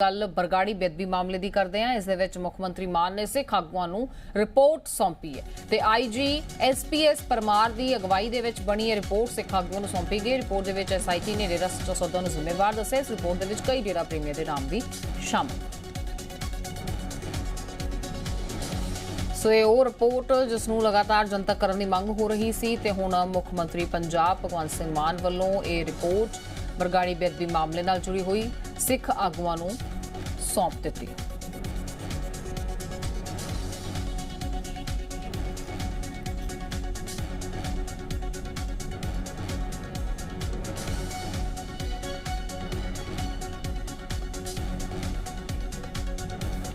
गल बरगाड़ी बेदबी मामले की करते हैं। इस दे विच मुख मंत्री मान ने सिख आगुआं नूं रिपोर्ट सौंपी है ते IG SPS परमार की अगवाई दे विच बनी रिपोर्ट सिख आगुआं नूं सौंपी गई। रिपोर्ट दे विच SIT ने डेरा सच्चा सौदा नूं जिम्मेवार दस्सिआ। इस रिपोर्ट दे विच कई डेरा प्रेमियों के नाम भी शामिल। सो ये वो रिपोर्ट जिसनूं लगातार जनतक करने की मंग हो रही सी ते हुण मुख मंत्री पंजाब भगवंत सिंह मान वल्लों ये रिपोर्ट बरगाड़ी बेदबी मामले नाल जुड़ी हुई सिख आगुआं नूं सौंप दित्ती।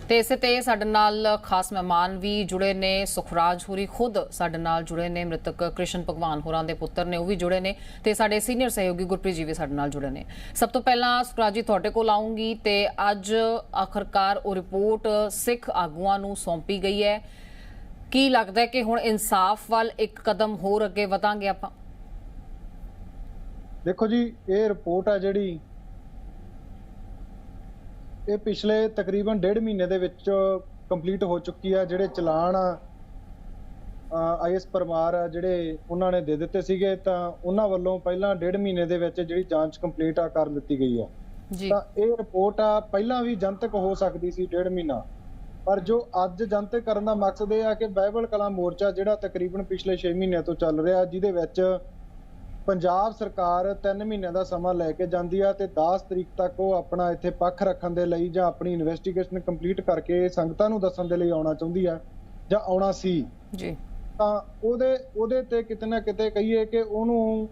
ते इसे ते साडे नाल खास मेहमान भी जुड़े ने। सुखराज होरी खुद साडे नाल जुड़े ने। मृतक कृष्ण भगवान होरां दे पुत्तर ने, वो भी जुड़े ने ते साडे सीनियर सहयोगी गुरप्रीत जी भी साडे नाल जुड़े ने। सब तो पहला सुखराज जी तुहाडे कोल आऊंगी ते अज आखिरकार वो रिपोर्ट सिख आगुआं नूं सौंपी गई है। की लगदा है कि हुण इंसाफ वाल एक कदम होर अगे वधांगे आपां? देखो जी, ये रिपोर्ट है जिहड़ी ਇਹ ਪਿਛਲੇ ਤਕਰੀਬਨ 1.5 ਮਹੀਨੇ ਦੇ ਵਿੱਚ ਕੰਪਲੀਟ ਹੋ ਚੁੱਕੀ ਆ। ਜਿਹੜੇ ਚਲਾਨ IS ਪਰਮਾਰ ਜਿਹੜੇ ਉਹਨਾਂ ਨੇ ਦੇ ਦਿੱਤੇ ਸੀਗੇ, ਤਾਂ ਉਹਨਾਂ ਵੱਲੋਂ ਪਹਿਲਾਂ 1.5 ਮਹੀਨੇ ਦੇ ਵਿੱਚ ਜਿਹੜੀ ਜਾਂਚ ਕੰਪਲੀਟ ਕਰ ਦਿੱਤੀ ਗਈ ਆ ਜੀ। ਤਾਂ ਇਹ ਰਿਪੋਰਟ ਆ ਪਹਿਲਾਂ ਵੀ ਜਨਤਕ ਹੋ ਸਕਦੀ ਸੀ 1.5 ਮਹੀਨਾ, ਪਰ ਜੋ ਅੱਜ ਜਨਤਕ ਕਰਨ ਦਾ ਮਕਸਦ ਇਹ ਆ ਕਿ ਬਾਈਬਲ ਕਲਾਂ ਮੋਰਚਾ ਜਿਹੜਾ ਤਕਰੀਬਨ ਪਿਛਲੇ 6 ਮਹੀਨਿਆਂ ਤੋਂ ਚੱਲ ਰਿਹਾ, ਜਿਹਦੇ ਵਿੱਚ ਪੰਜਾਬ ਸਰਕਾਰ 3 ਮਹੀਨਿਆਂ ਦਾ ਸਮਾਂ ਲੈ ਕੇ ਜਾਂਦੀ ਆ ਤੇ 10 ਤਰੀਕ ਤੱਕ ਉਹ ਆਪਣਾ ਇੱਥੇ ਪੱਖ ਰੱਖਣ ਦੇ ਲਈ ਜਾਂ ਆਪਣੀ ਇਨਵੈਸਟੀਗੇਸ਼ਨ ਕੰਪਲੀਟ ਕਰਕੇ ਸੰਗਤਾਂ ਨੂੰ ਦੱਸਣ ਦੇ ਲਈ ਆਉਣਾ ਚਾਹੁੰਦੀ ਆ ਜਾਂ ਆਉਣਾ ਸੀ ਜੀ। ਤਾਂ ਉਹਦੇ ਤੇ ਕਿਤੇ ਨਾ ਕਿਤੇ ਕਹੀਏ ਕਿ ਉਹਨੂੰ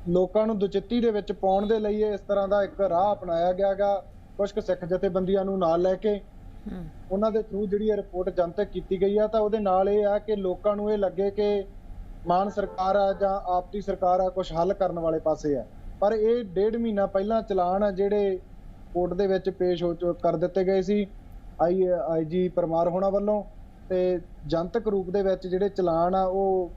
ਲੋਕਾਂ ਨੂੰ ਦੁਚਿੱਤੀ ਦੇ ਵਿੱਚ ਪਾਉਣ ਦੇ ਲਈ ਇਸ ਤਰ੍ਹਾਂ ਦਾ ਇੱਕ ਰਾਹ ਅਪਣਾਇਆ ਗਿਆਗਾ। ਕੁਝ ਕੁ ਸਿੱਖ ਜਥੇਬੰਦੀਆਂ ਨੂੰ ਨਾਲ ਲੈ ਕੇ ਉਹਨਾਂ ਦੇ ਥਰੂ ਜਿਹੜੀ ਇਹ ਰਿਪੋਰਟ ਜਨਤਕ ਕੀਤੀ ਗਈ ਆ। ਤਾਂ ਉਹਦੇ ਨਾਲ ਇਹ ਆ ਕਿ ਲੋਕਾਂ ਨੂੰ ਇਹ ਲੱਗੇ ਕਿ ਮਾਨ ਸਰਕਾਰ ਆ ਜਾਂ ਆਪ ਦੀ ਸਰਕਾਰ ਆ ਕੁਝ ਹੱਲ ਕਰਨ ਵਾਲੇ ਪਾਸੇ ਆ। ਪਰ ਇਹ 1.5 ਮਹੀਨਾ ਪਹਿਲਾਂ ਚਲਾਨ ਆ ਜਿਹੜੇ ਕੋਰਟ ਦੇ ਵਿੱਚ ਪੇਸ਼ ਕਰ ਦਿੱਤੇ ਗਏ ਸੀ IG ਪਰਮਾਰ ਹੋਣਾ ਵੱਲੋਂ, ਤੇ ਜਨਤਕ ਰੂਪ ਦੇ ਵਿੱਚ ਜਿਹੜੇ ਚਲਾਨ ਆ ਉਹ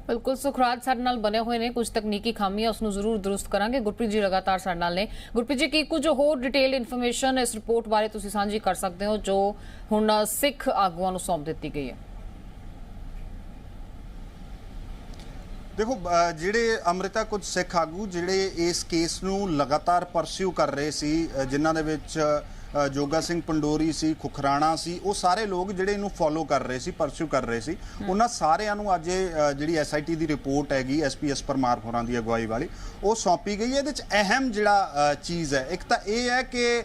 बिल्कुल सुखराज साडे नाल बने हुए ने। कुछ तकनीकी खामियां उसनूं जरूर दुरुस्त करांगे। गुरप्रीत जी लगातार साडे नाल ने। गुरप्रीत जी, की कुछ होर डिटेल इन्फॉर्मेशन इस रिपोर्ट बारे तुसीं साझी कर सकते हो जो हुण सिख आगुआं नूं सौंप दित्ती गई है? देखो, ਜਿਹੜੇ ਅਮ੍ਰਿਤਾ ਕੁਝ ਸਿੱਖ ਆਗੂ ਜਿਹੜੇ ਇਸ ਕੇਸ ਨੂੰ ਲਗਾਤਾਰ ਪਰਸਿਊ ਕਰ ਰਹੇ ਸੀ, ਜਿਨ੍ਹਾਂ ਦੇ ਵਿੱਚ ਜੋਗਾ ਸਿੰਘ ਪੰਡੋਰੀ ਸੀ, ਖੁਖਰਾਣਾ ਸੀ, ਉਹ ਸਾਰੇ ਲੋਕ ਜਿਹੜੇ ਇਹਨੂੰ ਫੋਲੋ ਕਰ ਰਹੇ ਸੀ, ਪਰਸਿਊ ਕਰ ਰਹੇ ਸੀ, ਉਹਨਾਂ ਸਾਰਿਆਂ ਨੂੰ ਅੱਜ ਜਿਹੜੀ SIT ਦੀ ਰਿਪੋਰਟ ਹੈਗੀ SPS ਪਰਮਾਰ ਹੋਰਾਂ ਦੀ ਅਗਵਾਈ ਵਾਲੀ, ਉਹ ਸੌਂਪੀ ਗਈ ਹੈ। ਇਹਦੇ 'ਚ ਅਹਿਮ ਜਿਹੜਾ ਚੀਜ਼ ਹੈ, ਇੱਕ ਤਾਂ ਇਹ ਹੈ ਕਿ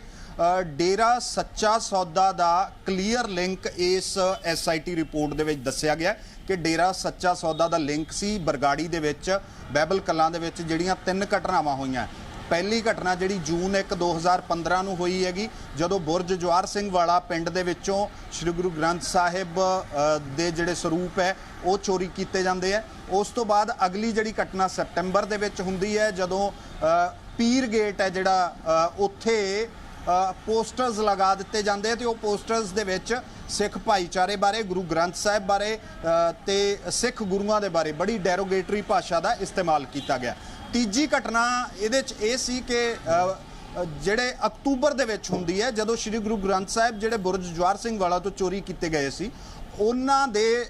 ਡੇਰਾ ਸੱਚਾ ਸੌਦਾ ਦਾ ਕਲੀਅਰ ਲਿੰਕ ਇਸ SIT ਰਿਪੋਰਟ ਦੇ ਵਿੱਚ ਦੱਸਿਆ ਗਿਆ ਕਿ ਡੇਰਾ ਸੱਚਾ ਸੌਦਾ ਦਾ ਲਿੰਕ ਸੀ ਬਰਗਾੜੀ ਦੇ ਵਿੱਚ ਬਾਈਬਲ ਕਲਾਂ ਦੇ ਵਿੱਚ ਜਿਹੜੀਆਂ 3 ਘਟਨਾਵਾਂ ਹੋਈਆਂ। ਪਹਿਲੀ ਘਟਨਾ ਜਿਹੜੀ ਜੂਨ 1 2015 ਨੂੰ ਹੋਈ ਹੈਗੀ, ਜਦੋਂ ਬੁਰਜ ਜਵਾਰ ਸਿੰਘ ਵਾਲਾ ਪਿੰਡ ਦੇ ਵਿੱਚੋਂ ਸ਼੍ਰੀ ਗੁਰੂ ਗ੍ਰੰਥ ਸਾਹਿਬ ਦੇ ਜਿਹੜੇ ਸਰੂਪ ਹੈ ਉਹ ਚੋਰੀ ਕੀਤੇ ਜਾਂਦੇ ਹੈ। ਉਸ ਤੋਂ ਬਾਅਦ ਅਗਲੀ ਜਿਹੜੀ ਘਟਨਾ ਸੈਪਟੈਂਬਰ ਦੇ ਵਿੱਚ ਹੁੰਦੀ ਹੈ, ਜਦੋਂ ਪੀਰ ਗੇਟ ਹੈ ਜਿਹੜਾ ਉੱਥੇ ਪੋਸਟਰਸ ਲਗਾ ਦਿੱਤੇ ਜਾਂਦੇ ਤੇ ਉਹ ਪੋਸਟਰਸ ਦੇ ਵਿੱਚ ਸਿੱਖ ਭਾਈਚਾਰੇ ਬਾਰੇ, ਗੁਰੂ ਗ੍ਰੰਥ ਸਾਹਿਬ ਬਾਰੇ ਤੇ ਸਿੱਖ ਗੁਰੂਆਂ ਦੇ ਬਾਰੇ ਬੜੀ ਡੈਰੋਗੇਟਰੀ ਭਾਸ਼ਾ ਦਾ ਇਸਤੇਮਾਲ ਕੀਤਾ ਗਿਆ। ਤੀਜੀ ਘਟਨਾ ਇਹਦੇ 'ਚ ਇਹ ਸੀ ਕਿ ਜਿਹੜੇ ਅਕਤੂਬਰ ਦੇ ਵਿੱਚ ਹੁੰਦੀ ਹੈ, ਜਦੋਂ ਸ਼੍ਰੀ ਗੁਰੂ ਗ੍ਰੰਥ ਸਾਹਿਬ ਜਿਹੜੇ ਬੁਰਜ ਜਵਾਰ ਸਿੰਘ ਵਾਲਾ ਤੋਂ ਚੋਰੀ ਕੀਤੇ ਗਏ ਸੀ, ਉਹਨਾਂ ਦੇ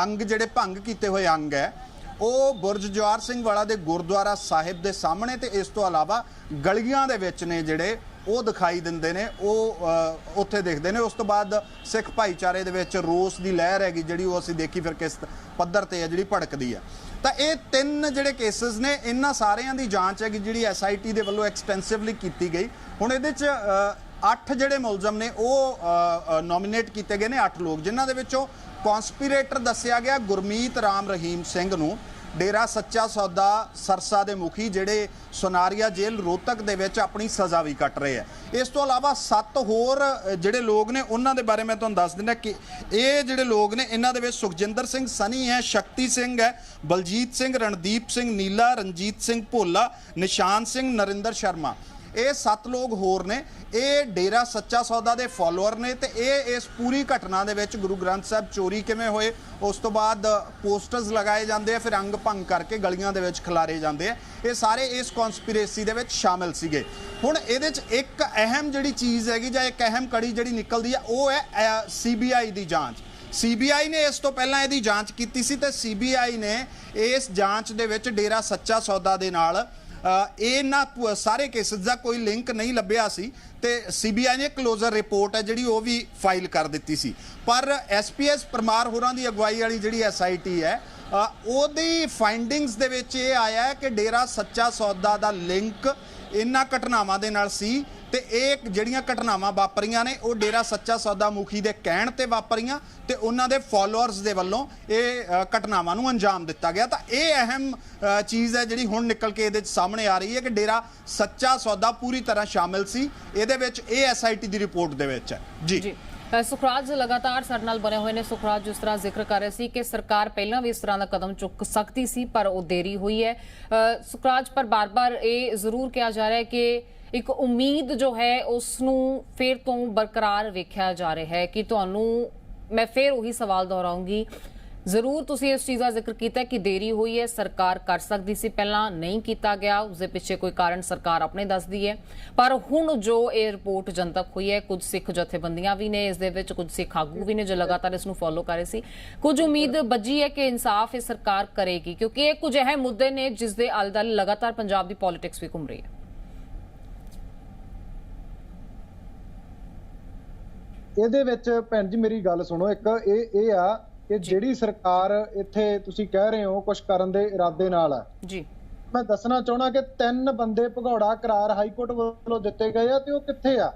ਅੰਗ ਜਿਹੜੇ ਭੰਗ ਕੀਤੇ ਹੋਏ ਅੰਗ ਹੈ ਉਹ ਬੁਰਜ ਜਵਾਰ ਸਿੰਘ ਵਾਲਾ ਦੇ ਗੁਰਦੁਆਰਾ ਸਾਹਿਬ ਦੇ ਸਾਹਮਣੇ ਤੇ ਇਸ ਤੋਂ ਇਲਾਵਾ ਗਲੀਆਂ ਦੇ ਵਿੱਚ ਨੇ ਜਿਹੜੇ ਉਹ ਦਿਖਾਈ ਦਿੰਦੇ ਨੇ, ਉਹ ਉੱਥੇ ਦਿਖਦੇ ਨੇ। ਉਸ ਤੋਂ ਬਾਅਦ ਸਿੱਖ ਭਾਈਚਾਰੇ ਦੇ ਵਿੱਚ ਰੋਸ ਦੀ ਲਹਿਰ ਹੈਗੀ ਜਿਹੜੀ ਉਹ ਅਸੀਂ ਦੇਖੀ ਫਿਰ ਕਿਸ ਪੱਧਰ ਤੇ ਹੈ ਜਿਹੜੀ ਭੜਕਦੀ ਹੈ। ਤਾਂ ਇਹ 3 ਜਿਹੜੇ ਕੇਸਿਸ ਨੇ, ਇਹਨਾਂ ਸਾਰਿਆਂ ਦੀ ਜਾਂਚ ਹੈਗੀ ਜਿਹੜੀ SIT ਦੇ ਵੱਲੋਂ ਐਕਸਟੈਂਸਿਵਲੀ ਕੀਤੀ ਗਈ। ਹੁਣ ਇਹਦੇ 'ਚ 8 ਜਿਹੜੇ ਮੁਲਜ਼ਮ ਨੇ ਉਹ ਨੋਮੀਨੇਟ ਕੀਤੇ ਗਏ ਨੇ, 8 ਲੋਕ, ਜਿਨ੍ਹਾਂ ਦੇ ਵਿੱਚੋਂ ਕੌਂਸਪੀਰੇਟਰ ਦੱਸਿਆ ਗਿਆ ਗੁਰਮੀਤ ਰਾਮ ਰਹੀਮ ਸਿੰਘ ਨੂੰ, ਡੇਰਾ ਸੱਚਾ ਸੌਦਾ ਸਰਸਾ ਦੇ ਮੁਖੀ, ਜਿਹੜੇ ਸੁਨਾਰੀਆ ਜੇਲ੍ਹ ਰੋਹਤਕ ਦੇ ਵਿੱਚ ਆਪਣੀ ਸਜ਼ਾ ਵੀ ਕੱਟ ਰਹੇ ਹੈ। ਇਸ ਤੋਂ ਇਲਾਵਾ 7 ਹੋਰ ਜਿਹੜੇ ਲੋਕ ਨੇ ਉਹਨਾਂ ਦੇ ਬਾਰੇ ਮੈਂ ਤੁਹਾਨੂੰ ਦੱਸ ਦਿੰਦਾ ਕਿ ਇਹ ਜਿਹੜੇ ਲੋਕ ਨੇ ਇਹਨਾਂ ਦੇ ਵਿੱਚ ਸੁਖਜਿੰਦਰ ਸਿੰਘ ਸਨੀ ਹੈ, ਸ਼ਕਤੀ ਸਿੰਘ ਹੈ, ਬਲਜੀਤ ਸਿੰਘ, ਰਣਦੀਪ ਸਿੰਘ ਨੀਲਾ, ਰਣਜੀਤ ਸਿੰਘ ਭੋਲਾ, ਨਿਸ਼ਾਨ ਸਿੰਘ, ਨਰਿੰਦਰ ਸ਼ਰਮਾ, ਇਹ 7 ਲੋਕ ਹੋਰ ਨੇ, ਇਹ ਡੇਰਾ ਸੱਚਾ ਸੌਦਾ ਦੇ ਫਾਲੋਅਰ ਨੇ ਤੇ ਇਹ ਇਸ ਪੂਰੀ ਘਟਨਾ ਦੇ ਵਿੱਚ ਗੁਰੂ ਗ੍ਰੰਥ ਸਾਹਿਬ ਚੋਰੀ ਕਿਵੇਂ ਹੋਏ, ਉਸ ਤੋਂ ਬਾਅਦ ਪੋਸਟਰਸ ਲਗਾਏ ਜਾਂਦੇ ਆ, ਫਿਰ ਅੰਗ ਭੰਗ ਕਰਕੇ ਗਲੀਆਂ ਦੇ ਵਿੱਚ ਖਿਲਾਰੇ ਜਾਂਦੇ ਆ, ਇਹ ਸਾਰੇ ਇਸ ਕਨਸਪੀਰੇਸੀ ਦੇ ਵਿੱਚ ਸ਼ਾਮਿਲ ਸੀਗੇ। ਹੁਣ ਇਹਦੇ 'ਚ ਇੱਕ ਅਹਿਮ ਜਿਹੜੀ ਚੀਜ਼ ਹੈਗੀ ਜਾਂ ਇੱਕ ਅਹਿਮ ਕੜੀ ਜਿਹੜੀ ਨਿਕਲਦੀ ਆ ਉਹ ਹੈ CBI ਦੀ ਜਾਂਚ। CBI ਨੇ ਇਸ ਤੋਂ ਪਹਿਲਾਂ ਇਹਦੀ ਜਾਂਚ ਕੀਤੀ ਸੀ ਤੇ CBI ਨੇ ਇਸ ਜਾਂਚ ਦੇ ਵਿੱਚ ਡੇਰਾ ਸੱਚਾ ਸੌਦਾ ਦੇ ਨਾਲ ਇਹਨਾਂ ਸਾਰੇ ਕੇਸਿਸ ਦਾ ਕੋਈ ਲਿੰਕ ਨਹੀਂ ਲੱਭਿਆ ਸੀ ਤੇ CBI ਨੇ ਕਲੋਜ਼ਰ ਰਿਪੋਰਟ ਹੈ ਜਿਹੜੀ ਉਹ ਵੀ ਫਾਈਲ ਕਰ ਦਿੱਤੀ ਸੀ। ਪਰ SPS ਪਰਮਾਰ ਹੋਰਾਂ ਦੀ ਅਗਵਾਈ ਵਾਲੀ ਜਿਹੜੀ SIT ਹੈ ਉਹਦੀ ਫਾਈਂਡਿੰਗਸ ਦੇ ਵਿੱਚ ਇਹ ਆਇਆ ਹੈ ਕਿ ਡੇਰਾ ਸੱਚਾ ਸੌਦਾ ਦਾ ਲਿੰਕ ਇਹਨਾਂ ਘਟਨਾਵਾਂ ਦੇ ਨਾਲ ਸੀ ਤੇ ਇਹ ਜਿਹੜੀਆਂ ਘਟਨਾਵਾਂ ਵਾਪਰੀਆਂ ਨੇ ਉਹ ਡੇਰਾ ਸੱਚਾ ਸੌਦਾ ਮੁਖੀ ਦੇ ਕਹਿਣ ਤੇ ਵਾਪਰੀਆਂ ਤੇ ਉਹਨਾਂ ਦੇ ਫਾਲੋਅਰਸ ਦੇ ਵੱਲੋਂ ਇਹ ਘਟਨਾਵਾਂ ਨੂੰ ਅੰਜਾਮ ਦਿੱਤਾ ਗਿਆ। ਤਾਂ ਇਹ ਅਹਿਮ ਚੀਜ਼ ਹੈ ਜਿਹੜੀ ਹੁਣ ਨਿਕਲ ਕੇ ਇਹਦੇ ਵਿੱਚ ਸਾਹਮਣੇ ਆ ਰਹੀ ਹੈ ਕਿ ਡੇਰਾ ਸੱਚਾ ਸੌਦਾ ਪੂਰੀ ਤਰ੍ਹਾਂ ਸ਼ਾਮਿਲ ਸੀ ਇਹਦੇ ਵਿੱਚ, ਇਹ SIT ਦੀ ਰਿਪੋਰਟ ਦੇ ਵਿੱਚ ਹੈ। ਜੀ ਸੁਖਰਾਜ ਲਗਾਤਾਰ ਸਾਡੇ ਨਾਲ ਬਣੇ ਹੋਏ ਨੇ। ਸੁਖਰਾਜ, ਜਿਸ ਤਰ੍ਹਾਂ ਜ਼ਿਕਰ ਕਰ ਰਹੇ ਸੀ ਕਿ ਸਰਕਾਰ ਪਹਿਲਾਂ ਵੀ ਇਸ ਤਰ੍ਹਾਂ ਦਾ ਕਦਮ ਚੁੱਕ ਸਕਦੀ ਸੀ ਪਰ ਉਹ ਦੇਰੀ ਹੋਈ ਹੈ। ਸੁਖਰਾਜ, ਪਰ ਬਾਰ-ਬਾਰ ਇਹ ਜ਼ਰੂਰ ਕਿਹਾ ਜਾ ਰਿਹਾ ਹੈ ਕਿ ਇੱਕ ਉਮੀਦ ਜੋ ਹੈ ਉਸ ਨੂੰ ਫਿਰ ਤੋਂ ਬਰਕਰਾਰ ਵੇਖਿਆ ਜਾ ਰਿਹਾ ਹੈ ਕਿ ਤੁਹਾਨੂੰ ਮੈਂ ਫਿਰ ਉਹੀ ਸਵਾਲ ਦੁਹਰਾਉਂਗੀ, ਜ਼ਰੂਰ ਤੁਸੀਂ ਇਸ ਚੀਜ਼ ਦਾ ਜ਼ਿਕਰ ਕੀਤਾ ਕਿ ਦੇਰੀ ਹੋਈ ਹੈ, ਸਰਕਾਰ ਕਰ ਸਕਦੀ ਸੀ, ਪਹਿਲਾਂ ਨਹੀਂ ਕੀਤਾ ਗਿਆ, ਉਸਦੇ ਪਿੱਛੇ ਕੋਈ ਕਾਰਨ ਸਰਕਾਰ ਆਪਣੇ ਦੱਸਦੀ ਹੈ, ਪਰ ਹੁਣ ਜੋ ਇਹ ਰਿਪੋਰਟ ਜਨਤਕ ਹੋਈ ਹੈ, ਕੁਝ ਸਿੱਖ ਜਥੇਬੰਦੀਆਂ ਵੀ ਨੇ ਇਸ ਦੇ ਵਿੱਚ, ਕੁਝ ਸਿੱਖ ਆਗੂ ਵੀ ਨੇ ਜੋ ਲਗਾਤਾਰ ਇਸ ਨੂੰ ਫੋਲੋ ਕਰ ਰਹੇ ਸੀ, ਕੁਝ ਉਮੀਦ ਬੱਝੀ ਹੈ ਕਿ ਇਨਸਾਫ ਇਹ ਸਰਕਾਰ ਕਰੇਗੀ ਕਿਉਂਕਿ ਇਹ ਕੁਝ ਅਹਿਮ ਮੁੱਦੇ ਨੇ ਜਿਸ ਦੇ ਆਲੇ-ਦੁਆਲੇ ਲਗਾਤਾਰ ਪੰਜਾਬ ਦੀ ਪੋਲਿਟਿਕਸ ਵੀ ਘੁੰਮ ਰਹੀ ਹੈ। ਇਹਦੇ ਵਿੱਚ ਭੈਣ ਜੀ ਮੇਰੀ ਗੱਲ ਸੁਣੋ, ਇੱਕ ਇਹ ਆ ਕਿ ਜਿਹੜੀ ਸਰਕਾਰ ਇੱਥੇ ਤੁਸੀਂ ਕਹਿ ਰਹੇ ਹੋ ਕੁਝ ਕਰਨ ਦੇ ਇਰਾਦੇ ਨਾਲ ਆ ਜੀ, ਮੈਂ ਦੱਸਣਾ ਚਾਹਣਾ ਕਿ 3 ਬੰਦੇ ਭਗੌੜਾ ਕਰਾਰ ਹਾਈ ਕੋਰਟ ਵੱਲੋਂ ਦਿੱਤੇ ਗਏ ਆ ਤੇ ਉਹ ਕਿੱਥੇ ਆ?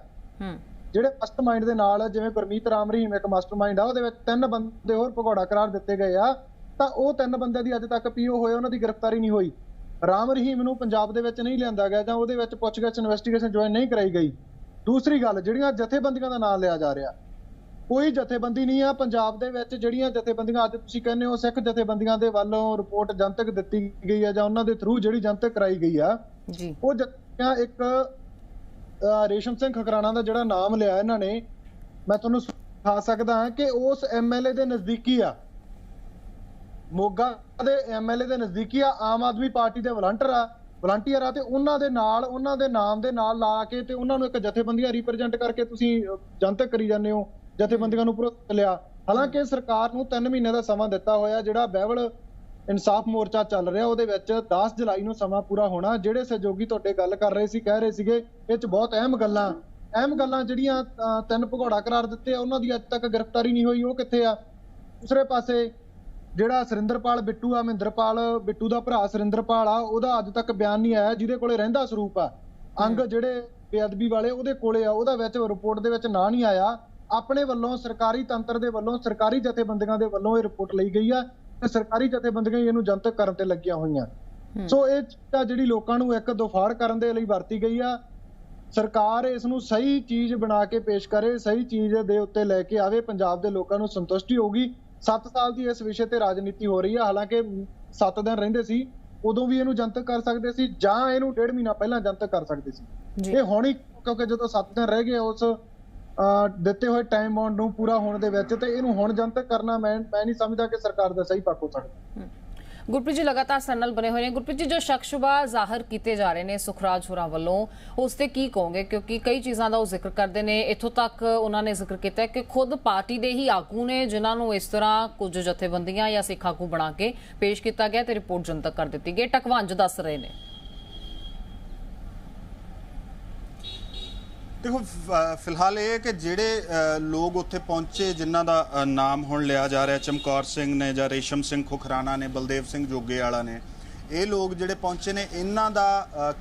ਜਿਹੜੇ ਮਾਸਟਰਮਾਈਂਡ ਦੇ ਨਾਲ, ਜਿਵੇਂ ਗੁਰਮੀਤ ਰਾਮ ਰਹੀਮ ਇੱਕ ਮਾਸਟਰਮਾਈਂਡ ਆ, ਉਹਦੇ ਵਿੱਚ 3 ਬੰਦੇ ਹੋਰ ਭਗੌੜਾ ਕਰਾਰ ਦਿੱਤੇ ਗਏ ਆ ਤਾਂ ਉਹ 3 ਬੰਦਿਆਂ ਦੀ ਅੱਜ ਤੱਕ PO ਹੋਏ, ਉਹਨਾਂ ਦੀ ਗ੍ਰਿਫਤਾਰੀ ਨਹੀਂ ਹੋਈ। ਰਾਮ ਰਹੀਮ ਨੂੰ ਪੰਜਾਬ ਦੇ ਵਿੱਚ ਨਹੀਂ ਲਿਆਂਦਾ ਗਿਆ ਜਾਂ ਉਹਦੇ ਵਿੱਚ ਪੁੱਛਗਿੱਛ ਇਨਵੈਸਟੀਗੇਸ਼ਨ ਜੁਆਇਨ ਨਹੀਂ ਕਰਾਈ ਗਈ। ਦੂਸਰੀ ਗੱਲ, ਜਿਹੜੀਆਂ ਜਥੇਬੰਦੀਆਂ ਦਾ ਨਾਮ ਲਿਆ ਜਾ ਰਿਹਾ, ਕੋਈ ਜਥੇਬੰਦੀ ਨਹੀਂ ਆ ਪੰਜਾਬ ਦੇ ਵਿੱਚ ਜਿਹੜੀਆਂ ਜਥੇਬੰਦੀਆਂ ਅੱਜ ਤੁਸੀਂ ਕਹਿੰਦੇ ਹੋ ਸਿੱਖ ਜਥੇਬੰਦੀਆਂ ਦੇ ਵੱਲੋਂ ਰਿਪੋਰਟ ਜਨਤਕ ਦਿੱਤੀ ਗਈ ਹੈ ਜਾਂ ਉਹਨਾਂ ਦੇ ਥਰੂ ਜਿਹੜੀ ਜਨਤਕ ਕਰਾਈ ਗਈ ਆ ਜੀ, ਉਹ ਜਥੇਬੰਦੀਆਂ ਇੱਕ ਰੇਸ਼ਮ ਸਿੰਘ ਖਕਰਾਣਾ ਦਾ ਜਿਹੜਾ ਨਾਮ ਲਿਆ ਇਹਨਾਂ ਨੇ, ਮੈਂ ਤੁਹਾਨੂੰ ਸਿਖਾ ਸਕਦਾ ਹਾਂ ਕਿ ਉਸ MLA ਦੇ ਨਜ਼ਦੀਕੀ ਆ, ਮੋਗਾ ਦੇ MLA ਦੇ ਨਜ਼ਦੀਕੀ ਆ, ਆਮ ਆਦਮੀ ਪਾਰਟੀ ਦੇ ਵਲੰਟੀਅਰ ਆ ਤੇ ਉਹਨਾਂ ਦੇ ਨਾਲ, ਉਹਨਾਂ ਦੇ ਨਾਮ ਦੇ ਨਾਲ ਲਾ ਕੇ ਤੇ ਉਹਨਾਂ ਨੂੰ ਇੱਕ ਜਥੇਬੰਦੀਆਂ ਰਿਪਰੈਜ਼ੈਂਟ ਕਰਕੇ ਤੁਸੀਂ ਜਨਤਕ ਕਰੀ ਜਾਂਦੇ ਹੋ, ਜਥੇਬੰਦੀਆਂ ਨੂੰ ਭਰੋਸਾ ਲਿਆ। ਹਾਲਾਂਕਿ ਸਰਕਾਰ ਨੂੰ 3 ਮਹੀਨੇ ਦਾ ਸਮਾਂ ਦਿੱਤਾ ਹੋਇਆ, ਜਿਹੜਾ ਬਹਿਬਲ ਇਨਸਾਫ ਮੋਰਚਾ ਚੱਲ ਰਿਹਾ ਉਹਦੇ ਵਿੱਚ 10 ਜੁਲਾਈ ਨੂੰ ਸਮਾਂ ਪੂਰਾ ਹੋਣਾ। ਜਿਹੜੇ ਸਹਿਯੋਗੀ ਤੁਹਾਡੇ ਗੱਲ ਕਰ ਰਹੇ ਸੀ, ਕਹਿ ਰਹੇ ਸੀਗੇ ਇਹ 'ਚ ਬਹੁਤ ਅਹਿਮ ਗੱਲਾਂ ਜਿਹੜੀਆਂ 3 ਭਗੌੜਾ ਕਰਾਰ ਦਿੱਤੇ ਆ ਉਹਨਾਂ ਦੀ ਅੱਜ ਤੱਕ ਗ੍ਰਿਫਤਾਰੀ ਨਹੀਂ ਹੋਈ, ਉਹ ਕਿੱਥੇ ਆ? ਦੂਸਰੇ ਪਾਸੇ ਜਿਹੜਾ ਸੁਰਿੰਦਰਪਾਲ ਬਿੱਟੂ ਆ, ਮਹਿੰਦਰਪਾਲ ਬਿੱਟੂ ਦਾ ਭਰਾ ਸੁਰਿੰਦਰਪਾਲ ਆ, ਉਹਦਾ ਅੱਜ ਤੱਕ ਬਿਆਨ ਨਹੀਂ ਆਇਆ, ਜਿਹਦੇ ਕੋਲੇ ਰਹਿੰਦਾ ਸਰੂਪ ਆ, ਅੰਗ ਜਿਹੜੇ ਬੇਅਦਬੀ ਵਾਲੇ ਉਹਦੇ ਕੋਲੇ ਆ, ਉਹਦਾ ਵਿੱਚ ਰਿਪੋਰਟ ਦੇ ਵਿੱਚ ਨਾਂ ਨਹੀਂ ਆਇਆ। ਆਪਣੇ ਵੱਲੋਂ ਸਰਕਾਰੀ ਤੰਤਰ ਦੇ ਵੱਲੋਂ, ਸਰਕਾਰੀ ਜਥੇਬੰਦੀਆਂ ਦੇ ਵੱਲੋਂ ਇਹ ਰਿਪੋਰਟ ਲਈ ਗਈ ਆ ਤੇ ਸਰਕਾਰੀ ਜਥੇਬੰਦੀਆਂ ਇਹਨੂੰ ਜਨਤਕ ਕਰਨ ਤੇ ਲੱਗੀਆਂ ਹੋਈਆਂ। ਸੋ ਇਹ ਜਿਹੜੀ ਲੋਕਾਂ ਨੂੰ ਇੱਕ ਦੁਫਾੜ ਕਰਨ ਦੇ ਲਈ ਵਰਤੀ ਗਈ ਆ। ਸਰਕਾਰ ਇਸ ਨੂੰ ਸਹੀ ਚੀਜ਼ ਬਣਾ ਕੇ ਪੇਸ਼ ਕਰੇ, ਸਹੀ ਚੀਜ਼ ਦੇ ਉੱਤੇ ਲੈ ਕੇ ਆਵੇ, ਪੰਜਾਬ ਦੇ ਲੋਕਾਂ ਨੂੰ ਸੰਤੁਸ਼ਟੀ ਹੋਊਗੀ। 7 ਸਾਲ ਦੀ ਇਸ ਵਿਸ਼ੇ ਤੇ ਰਾਜਨੀਤੀ ਹੋ ਰਹੀ ਆ, ਹਾਲਾਂਕਿ 7 ਦਿਨ ਰਹਿੰਦੇ ਸੀ, ਉਦੋਂ ਵੀ ਇਹਨੂੰ ਜਨਤਕ ਕਰ ਸਕਦੇ ਸੀ ਜਾਂ ਇਹਨੂੰ 1.5 ਮਹੀਨਾ ਪਹਿਲਾਂ ਜਨਤਕ ਕਰ ਸਕਦੇ ਸੀ। ਇਹ ਹੁਣ ਹੀ ਕਿਉਂਕਿ ਜਦੋਂ 7 ਦਿਨ ਰਹਿ ਗਏ ਉਸ ਦਿੱਤੇ ਹੋਏ ਟਾਈਮ ਬਾਉਂਡ ਨੂੰ ਪੂਰਾ ਹੋਣ ਦੇ ਵਿੱਚ, ਤੇ ਇਹਨੂੰ ਹੁਣ ਜਨਤਕ ਕਰਨਾ ਮੈਂ ਨਹੀਂ ਸਮਝਦਾ ਕਿ ਸਰਕਾਰ ਦਾ ਸਹੀ ਪੱਖ ਹੋ ਸਕਦਾ। ਗੁਰਪ੍ਰੀਤ ਜੀ ਲਗਾਤਾਰ ਸਾਡੇ ਨਾਲ ਬਣੇ ਹੋਏ ਨੇ। ਗੁਰਪ੍ਰੀਤ ਜੀ, ਜੋ ਸ਼ੱਕ-ਸ਼ੁਬਾ ਜ਼ਾਹਰ ਕੀਤੇ ਜਾ ਰਹੇ ਨੇ ਸੁਖਰਾਜ ਹੋਰਾਂ ਵੱਲੋਂ, ਉਸ ਤੇ ਕੀ ਕਹੋਗੇ? ਕਿਉਂਕਿ ਕਈ ਚੀਜ਼ਾਂ ਦਾ ਉਹ ਜ਼ਿਕਰ ਕਰਦੇ ਨੇ, ਇੱਥੋਂ ਤੱਕ ਉਹਨਾਂ ਨੇ ਜ਼ਿਕਰ ਕੀਤਾ ਕਿ ਖੁਦ ਪਾਰਟੀ ਦੇ ਹੀ ਆਗੂ ਨੇ ਜਿਨ੍ਹਾਂ ਨੂੰ ਇਸ ਤਰ੍ਹਾਂ ਕੁਝ ਜਥੇਬੰਦੀਆਂ ਜਾਂ ਸਿੱਖ ਆਗੂ ਬਣਾ ਕੇ ਪੇਸ਼ ਕੀਤਾ ਗਿਆ ਤੇ ਰਿਪੋਰਟ ਜਨਤਕ ਕਰ ਦਿੱਤੀ ਗਈ, ਟਕਵੰਜ ਦੱਸ ਰਹੇ ਨੇ। ਦੇਖੋ, ਫਿਲਹਾਲ ਇਹ ਕਿ ਜਿਹੜੇ ਲੋਕ ਉੱਥੇ ਪਹੁੰਚੇ ਜਿਨ੍ਹਾਂ ਦਾ ਨਾਮ ਹੁਣ ਲਿਆ ਜਾ ਰਿਹਾ, ਚਮਕੌਰ ਸਿੰਘ ਨੇ ਜਾਂ ਰੇਸ਼ਮ ਸਿੰਘ ਖੁਖਰਾਣਾ ਨੇ, ਬਲਦੇਵ ਸਿੰਘ ਜੋਗੇ ਵਾਲਾ ਨੇ, ਇਹ ਲੋਕ ਜਿਹੜੇ ਪਹੁੰਚੇ ਨੇ, ਇਹਨਾਂ ਦਾ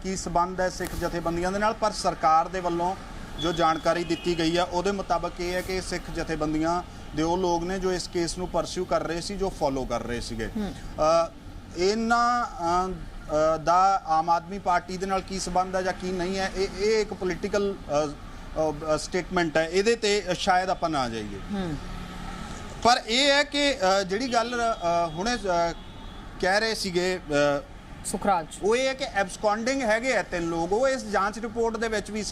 ਕੀ ਸਬੰਧ ਹੈ ਸਿੱਖ ਜਥੇਬੰਦੀਆਂ ਦੇ ਨਾਲ? ਪਰ ਸਰਕਾਰ ਦੇ ਵੱਲੋਂ ਜੋ ਜਾਣਕਾਰੀ ਦਿੱਤੀ ਗਈ ਆ ਉਹਦੇ ਮੁਤਾਬਕ ਇਹ ਹੈ ਕਿ ਸਿੱਖ ਜਥੇਬੰਦੀਆਂ ਦੇ ਉਹ ਲੋਕ ਨੇ ਜੋ ਇਸ ਕੇਸ ਨੂੰ ਪਰਸਿਊ ਕਰ ਰਹੇ ਸੀ, ਜੋ ਫੋਲੋ ਕਰ ਰਹੇ ਸੀਗੇ। ਇਹਨਾਂ ਦਾ ਆਮ ਆਦਮੀ ਪਾਰਟੀ ਦੇ ਨਾਲ ਕੀ ਸਬੰਧ ਹੈ ਜਾਂ ਕੀ ਨਹੀਂ ਹੈ, ਇਹ ਇੱਕ ਪੋਲੀਟੀਕਲ ਸਟੇਟਮੈਂਟ ਹੈ, ਇਹਦੇ ਤੇ ਸ਼ਾਇਦ ਆਪਾਂ ਨਾ ਜਾਈਏ। ਪਰ ਇਹ ਹੈ ਕਿ ਜਿਹੜੀ ਗੱਲ ਹੁਣੇ ਕਹਿ ਰਹੇ ਸੀਗੇ ਸੁਖਰਾਜ ਉਹ ਇਹ ਹੈ ਕਿ ਐਬਸਕੌਂਡਿੰਗ ਹੈਗੇ ਆ 3 ਲੋਕ। ਉਹ ਇਸ ਜਾਂਚ ਰਿਪੋਰਟ ਦੇ ਵਿੱਚ ਵੀ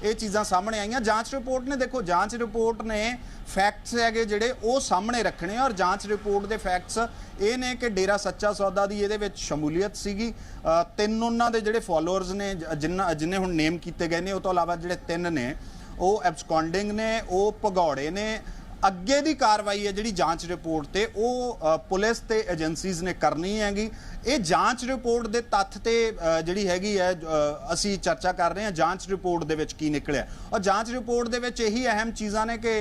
ਇਹ ਚੀਜ਼ਾਂ ਸਾਹਮਣੇ ਆਈਆਂ। ਜਾਂਚ ਰਿਪੋਰਟ ਨੇ, ਦੇਖੋ ਜਾਂਚ ਰਿਪੋਰਟ ਨੇ ਫੈਕਟਸ ਹੈਗੇ ਜਿਹੜੇ ਉਹ ਸਾਹਮਣੇ ਰੱਖਣੇ, ਔਰ ਜਾਂਚ ਰਿਪੋਰਟ ਦੇ ਫੈਕਟਸ ਇਹ ਨੇ ਕਿ ਡੇਰਾ ਸੱਚਾ ਸੌਦਾ ਦੀ ਇਹਦੇ ਵਿੱਚ ਸ਼ਮੂਲੀਅਤ ਸੀਗੀ। 3 ਉਹਨਾਂ ਦੇ ਜਿਹੜੇ ਫਾਲੋਅਰਸ ਨੇ ਜਿਨ੍ਹਾਂ ਹੁਣ ਨੇਮ ਕੀਤੇ ਗਏ ਨੇ, ਉਹ ਤੋਂ ਇਲਾਵਾ ਜਿਹੜੇ 3 ਨੇ ਉਹ ਐਬਸਕੌਂਡਿੰਗ ਨੇ, ਉਹ ਭਗੌੜੇ ਨੇ। ਅੱਗੇ ਦੀ ਕਾਰਵਾਈ ਹੈ ਜਿਹੜੀ ਜਾਂਚ ਰਿਪੋਰਟ ਤੇ ਉਹ ਪੁਲਿਸ ਤੇ ਏਜੰਸੀਜ਼ ਨੇ ਕਰਨੀ ਹੈਗੀ। ਇਹ ਜਾਂਚ ਰਿਪੋਰਟ ਦੇ ਤੱਥ ਤੇ ਜਿਹੜੀ ਹੈਗੀ ਹੈ ਅਸੀਂ ਚਰਚਾ ਕਰ ਰਹੇ ਹਾਂ, ਜਾਂਚ ਰਿਪੋਰਟ ਦੇ ਵਿੱਚ ਕੀ ਨਿਕਲਿਆ। ਔਰ ਜਾਂਚ ਰਿਪੋਰਟ ਦੇ ਵਿੱਚ ਇਹੀ ਅਹਿਮ ਚੀਜ਼ਾਂ ਨੇ ਕਿ